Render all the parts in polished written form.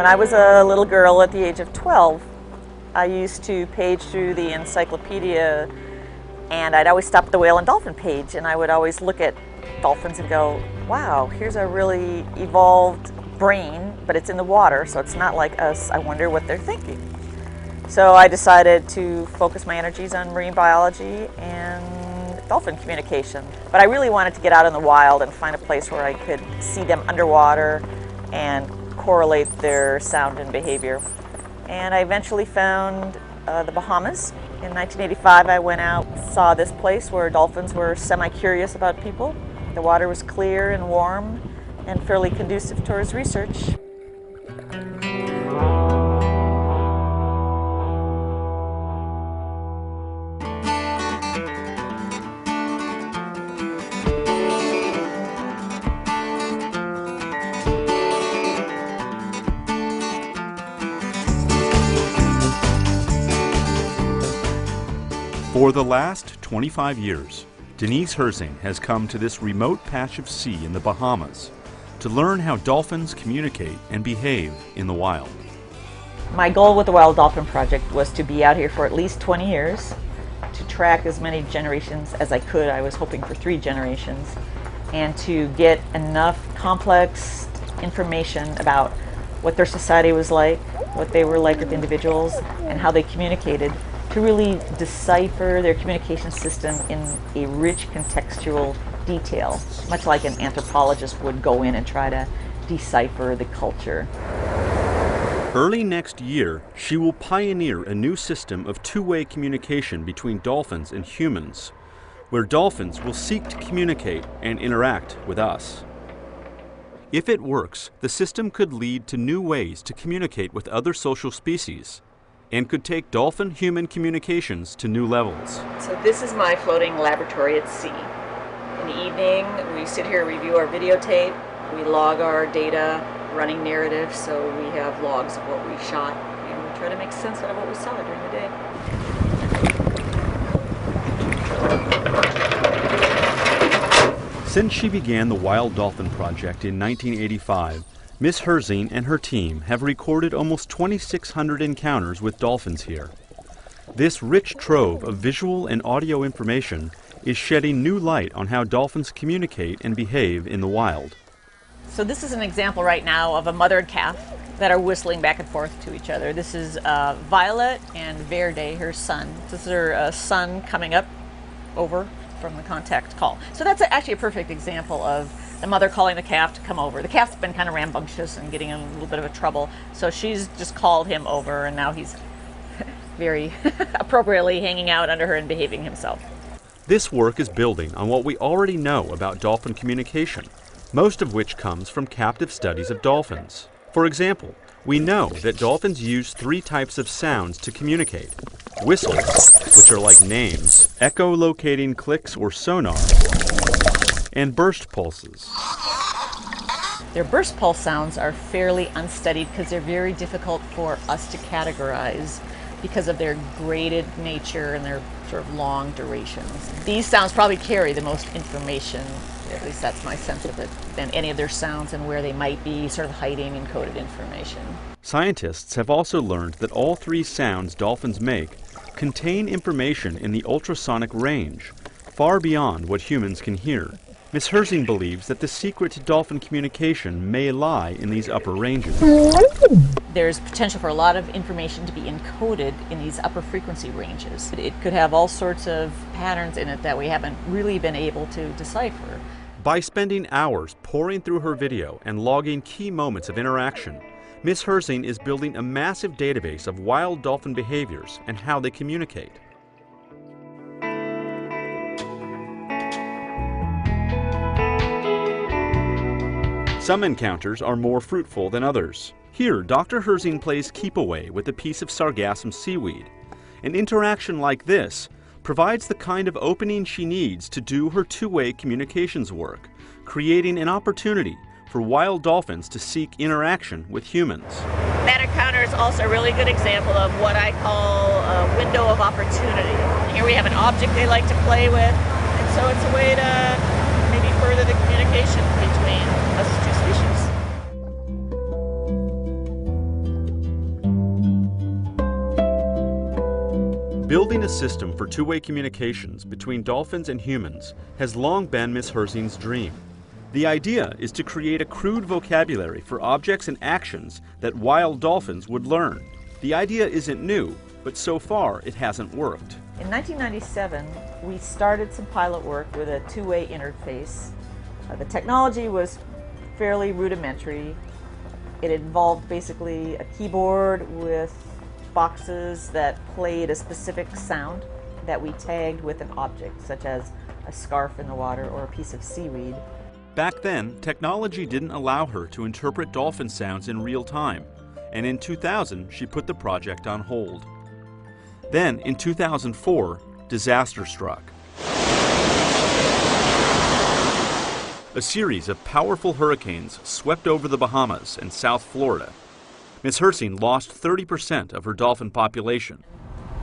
When I was a little girl at the age of 12, I used to page through the encyclopedia, and I'd always stop at the whale and dolphin page, and I would always look at dolphins and go, wow, here's a really evolved brain, but it's in the water, so it's not like us. I wonder what they're thinking. So I decided to focus my energies on marine biology and dolphin communication. But I really wanted to get out in the wild and find a place where I could see them underwater and correlate their sound and behavior. And I eventually found the Bahamas. In 1985, I went out, saw this place where dolphins were semi-curious about people. The water was clear and warm and fairly conducive towards research. For the last 25 years, Denise Herzing has come to this remote patch of sea in the Bahamas to learn how dolphins communicate and behave in the wild. My goal with the Wild Dolphin Project was to be out here for at least 20 years, to track as many generations as I could. I was hoping for 3 generations, and to get enough complex information about what their society was like, what they were like with individuals, and how they communicated, to really decipher their communication system in a rich contextual detail, much like an anthropologist would go in and try to decipher the culture. Early next year, she will pioneer a new system of two-way communication between dolphins and humans, where dolphins will seek to communicate and interact with us. If it works, the system could lead to new ways to communicate with other social species, and could take dolphin-human communications to new levels. So this is my floating laboratory at sea. In the evening, we sit here, review our videotape, we log our data, running narrative, so we have logs of what we shot, and we try to make sense out of what we saw during the day. Since she began the Wild Dolphin Project in 1985, Ms. Herzing and her team have recorded almost 2,600 encounters with dolphins here. This rich trove of visual and audio information is shedding new light on how dolphins communicate and behave in the wild. So this is an example right now of a mother and calf that are whistling back and forth to each other. This is Violet and Verde, her son. This is her son coming up over from the contact call. So that's actually a perfect example of the mother calling the calf to come over. The calf's been kind of rambunctious and getting in a little bit of a trouble, so she's just called him over, and now he's very appropriately hanging out under her and behaving himself. This work is building on what we already know about dolphin communication, most of which comes from captive studies of dolphins. For example, we know that dolphins use 3 types of sounds to communicate: whistles, which are like names, echolocating clicks or sonar, and burst pulses. Their burst pulse sounds are fairly unstudied because they're very difficult for us to categorize because of their graded nature and their sort of long durations. These sounds probably carry the most information, at least that's my sense of it, than any of their sounds and where they might be sort of hiding encoded information. Scientists have also learned that all 3 sounds dolphins make contain information in the ultrasonic range, far beyond what humans can hear. Ms. Herzing believes that the secret to dolphin communication may lie in these upper ranges. There's potential for a lot of information to be encoded in these upper frequency ranges. It could have all sorts of patterns in it that we haven't really been able to decipher. By spending hours poring through her video and logging key moments of interaction, Ms. Herzing is building a massive database of wild dolphin behaviors and how they communicate. Some encounters are more fruitful than others. Here, Dr. Herzing plays keep away with a piece of sargassum seaweed. An interaction like this provides the kind of opening she needs to do her two-way communications work, creating an opportunity for wild dolphins to seek interaction with humans. That encounter is also a really good example of what I call a window of opportunity. Here we have an object they like to play with, and so it's a way to maybe further the communication between us two species. Building a system for two-way communications between dolphins and humans has long been Miss Herzing's dream. The idea is to create a crude vocabulary for objects and actions that wild dolphins would learn. The idea isn't new, but so far it hasn't worked. In 1997, we started some pilot work with a two-way interface. The technology was fairly rudimentary. It involved basically a keyboard with boxes that played a specific sound that we tagged with an object, such as a scarf in the water or a piece of seaweed. Back then, technology didn't allow her to interpret dolphin sounds in real time, and in 2000 she put the project on hold. Then, in 2004, disaster struck. A series of powerful hurricanes swept over the Bahamas and South Florida. Miss Herzing lost 30% of her dolphin population.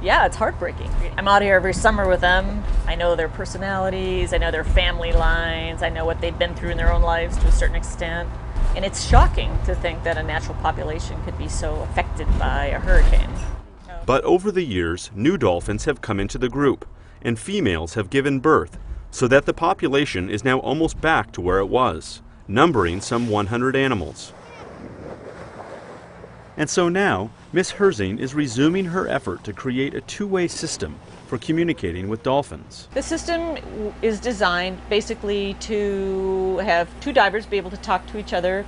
Yeah, it's heartbreaking. I'm out here every summer with them. I know their personalities, I know their family lines, I know what they've been through in their own lives to a certain extent. And it's shocking to think that a natural population could be so affected by a hurricane. But over the years, new dolphins have come into the group, and females have given birth, so that the population is now almost back to where it was, numbering some 100 animals. And so now, Miss Herzing is resuming her effort to create a two-way system for communicating with dolphins. The system is designed basically to have two divers be able to talk to each other,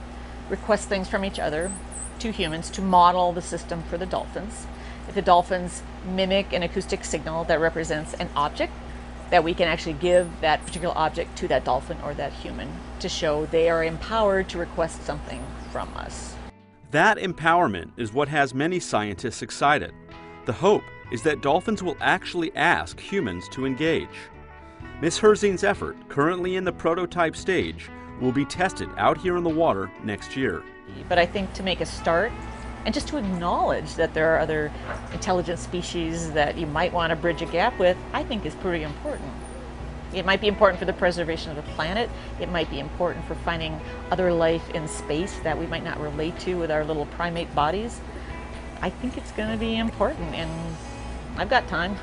request things from each other, two humans, to model the system for the dolphins. If the dolphins mimic an acoustic signal that represents an object, that we can actually give that particular object to that dolphin or that human to show they are empowered to request something from us. That empowerment is what has many scientists excited. The hope is that dolphins will actually ask humans to engage. Miss Herzing's effort, currently in the prototype stage, will be tested out here in the water next year. But I think to make a start, and just to acknowledge that there are other intelligent species that you might want to bridge a gap with, I think is pretty important. It might be important for the preservation of the planet. It might be important for finding other life in space that we might not relate to with our little primate bodies. I think it's going to be important, and I've got time.